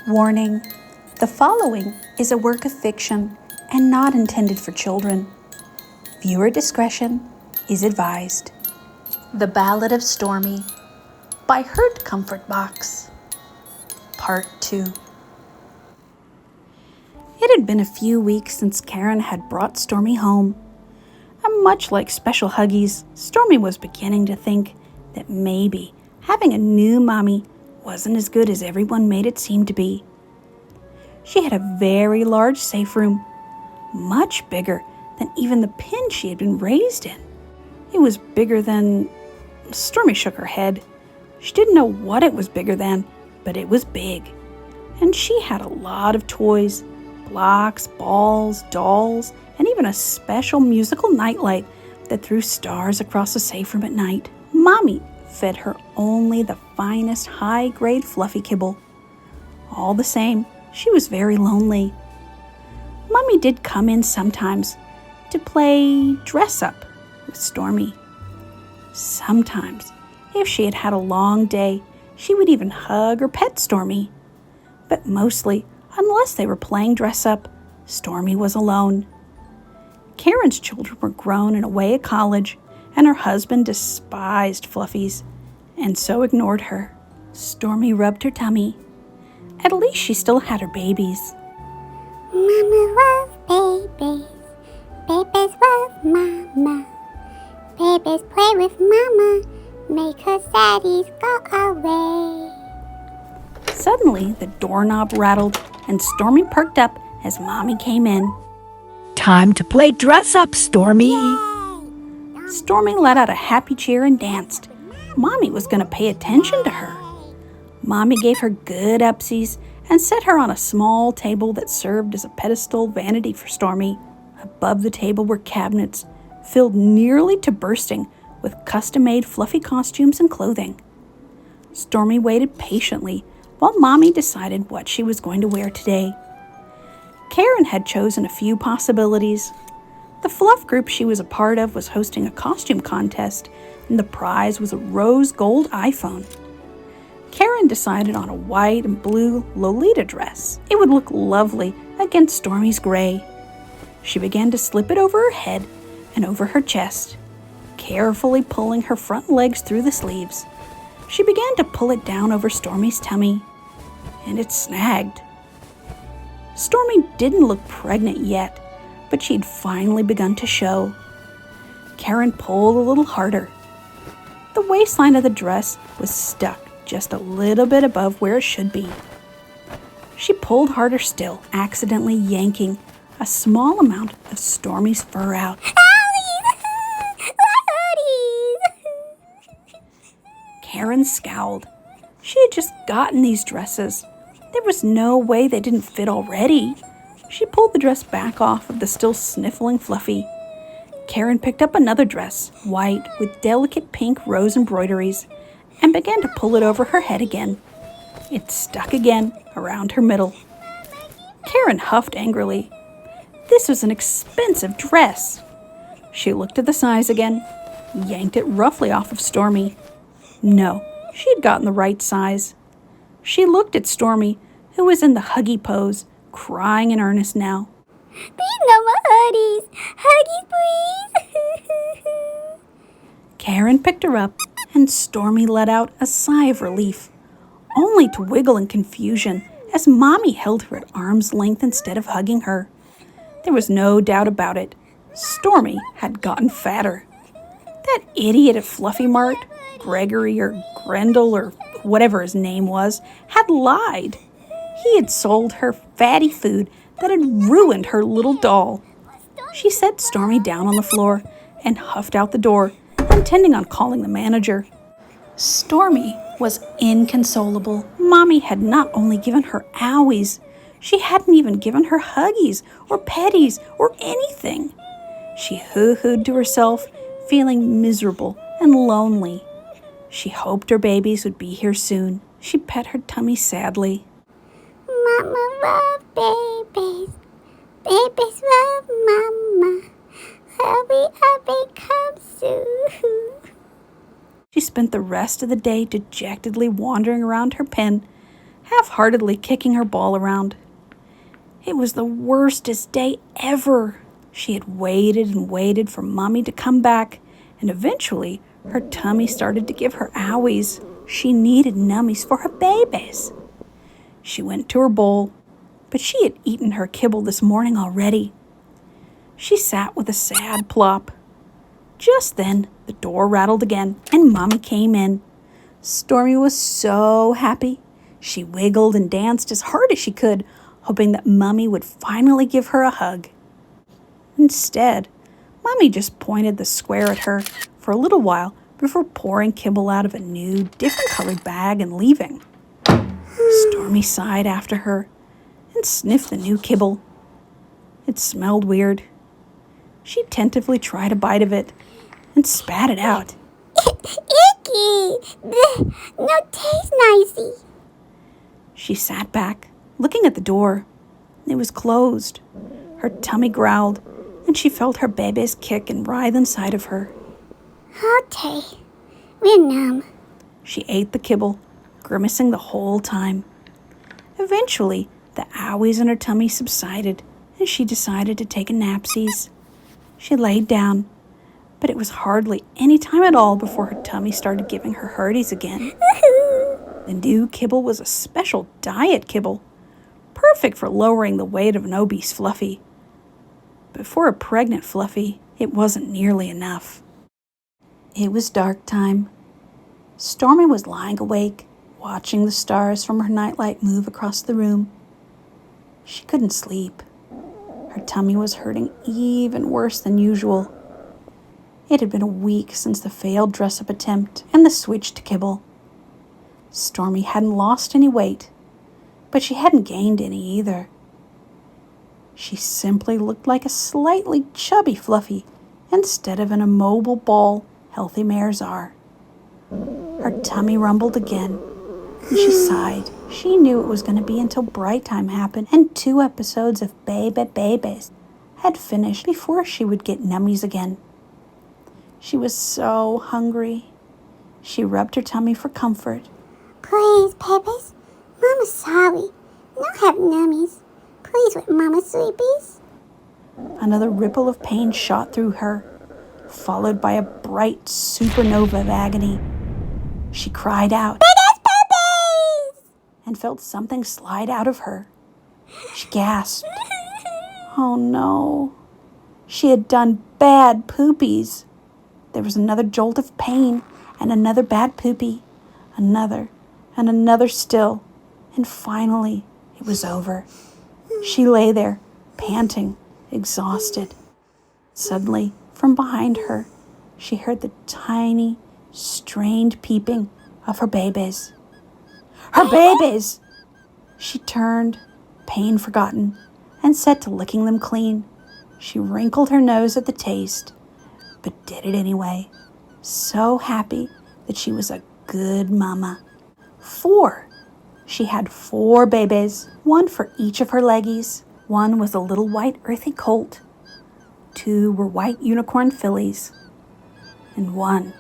Warning: the following is a work of fiction and not intended for children. Viewer discretion is advised. The Ballad of Stormy by HurtComfortBox, Part 2. It had been a few weeks since Karen had brought Stormy home. And much like Special Huggies, Stormy was beginning to think that maybe having a new mommy wasn't as good as everyone made it seem to be. She had a very large safe room, much bigger than even the pen she had been raised in. It was bigger than... Stormy shook her head. She didn't know what it was bigger than, but it was big. And she had a lot of toys, blocks, balls, dolls, and even a special musical nightlight that threw stars across the safe room at night. Mommy fed her only the finest high-grade fluffy kibble. All the same, she was very lonely. Mommy did come in sometimes to play dress-up with Stormy. Sometimes, if she had had a long day, she would even hug or pet Stormy. But mostly, unless they were playing dress-up, Stormy was alone. Karen's children were grown and away at college, and her husband despised fluffies, and so ignored her. Stormy rubbed her tummy. At least she still had her babies. Mama loves babies. Babies love Mama. Babies play with Mama. Make her saddies go away. Suddenly, the doorknob rattled, and Stormy perked up as Mommy came in. Time to play dress-up, Stormy. Stormy let out a happy cheer and danced. Mommy was going to pay attention to her. Mommy gave her good upsies and set her on a small table that served as a pedestal vanity for Stormy. Above the table were cabinets filled nearly to bursting with custom-made fluffy costumes and clothing. Stormy waited patiently while Mommy decided what she was going to wear today. Karen had chosen a few possibilities. The fluff group she was a part of was hosting a costume contest, and the prize was a rose gold iPhone. Karen decided on a white and blue Lolita dress. It would look lovely against Stormy's gray. She began to slip it over her head and over her chest, carefully pulling her front legs through the sleeves. She began to pull it down over Stormy's tummy, and it snagged. Stormy didn't look pregnant yet, but she'd finally begun to show. Karen pulled a little harder. The waistline of the dress was stuck just a little bit above where it should be. She pulled harder still, accidentally yanking a small amount of Stormy's fur out. Karen scowled. She had just gotten these dresses. There was no way they didn't fit already. She pulled the dress back off of the still sniffling Fluffy. Karen picked up another dress, white with delicate pink rose embroideries, and began to pull it over her head again. It stuck again around her middle. Karen huffed angrily. This was an expensive dress. She looked at the size again, yanked it roughly off of Stormy. No, she had gotten the right size. She looked at Stormy, who was in the huggy pose, crying in earnest now. Please no more hoodies. Huggies, please. Karen picked her up, and Stormy let out a sigh of relief, only to wiggle in confusion as Mommy held her at arm's length instead of hugging her. There was no doubt about it. Stormy had gotten fatter. That idiot at Fluffy Mart, Gregory or Grendel or whatever his name was, had lied. He had sold her fatty food that had ruined her little doll. She set Stormy down on the floor and huffed out the door, intending on calling the manager. Stormy was inconsolable. Mommy had not only given her owies, she hadn't even given her huggies or petties or anything. She hoo-hooed to herself, feeling miserable and lonely. She hoped her babies would be here soon. She pet her tummy sadly. Mama loves babies. Babies love Mama. Hurry up and come soon. She spent the rest of the day dejectedly wandering around her pen half-heartedly kicking her ball around. It was the worstest day ever. She had waited and waited for Mommy to come back, and eventually her tummy started to give her owies. She needed nummies for her babies. She went to her bowl, but she had eaten her kibble this morning already. She sat with a sad plop. Just then, the door rattled again, and Mommy came in. Stormy was so happy. She wiggled and danced as hard as she could, hoping that Mommy would finally give her a hug. Instead, Mommy just pointed the square at her for a little while before pouring kibble out of a new, different-colored bag and leaving. Stormy sighed after her and sniffed the new kibble. It smelled weird. She tentatively tried a bite of it and spat it out. Icky! No taste nicey. She sat back, looking at the door. It was closed. Her tummy growled, and she felt her babies kick and writhe inside of her. Okay, we're numb. She ate the kibble, grimacing the whole time. Eventually, the owies in her tummy subsided, and she decided to take a napsies. She laid down, but it was hardly any time at all before her tummy started giving her hurties again. The new kibble was a special diet kibble, perfect for lowering the weight of an obese Fluffy. But for a pregnant Fluffy, it wasn't nearly enough. It was dark time. Stormy was lying awake, watching the stars from her nightlight move across the room. She couldn't sleep. Her tummy was hurting even worse than usual. It had been a week since the failed dress-up attempt and the switch to kibble. Stormy hadn't lost any weight, but she hadn't gained any either. She simply looked like a slightly chubby Fluffy instead of an immobile ball healthy mares are. Her tummy rumbled again, and she sighed. She knew it was going to be until bright time happened and 2 episodes of Babies had finished before she would get nummies again. She was so hungry. She rubbed her tummy for comfort. Please, babies. Mama's sorry. No have nummies. Please with Mama Sleepies. Another ripple of pain shot through her, followed by a bright supernova of agony. She cried out, Biggest puppies! and felt something slide out of her. She gasped. Oh no. She had done bad poopies. There was another jolt of pain and another bad poopy. Another and another still. And finally, it was over. She lay there, panting, exhausted. Suddenly, from behind her, she heard the tiny, strained peeping of her babies. Her babies! She turned, pain forgotten, and set to licking them clean. She wrinkled her nose at the taste, but did it anyway, so happy that she was a good mama. 4. She had 4 babies, 1 for each of her leggies. 1 was a little white earthy colt. 2 were white unicorn fillies. And 1,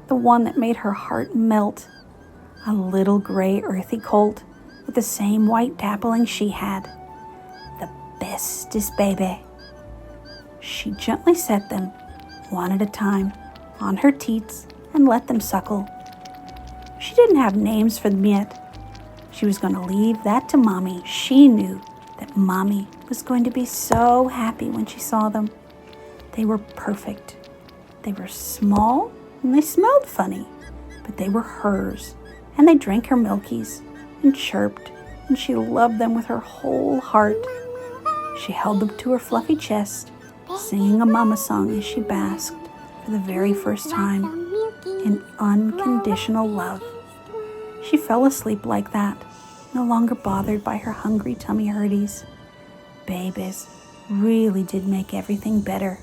the one that made her heart melt, a little gray earthy colt with the same white dappling she had. The bestest baby. She gently set them, one at a time, on her teats and let them suckle. She didn't have names for them yet. She was going to leave that to Mommy. She knew that Mommy was going to be so happy when she saw them. They were perfect. They were small and they smelled funny, but they were hers, and they drank her milkies and chirped, and she loved them with her whole heart. She held them to her fluffy chest, singing a mama song as she basked for the very first time in unconditional love. She fell asleep like that, no longer bothered by her hungry tummy hurties. Babies really did make everything better.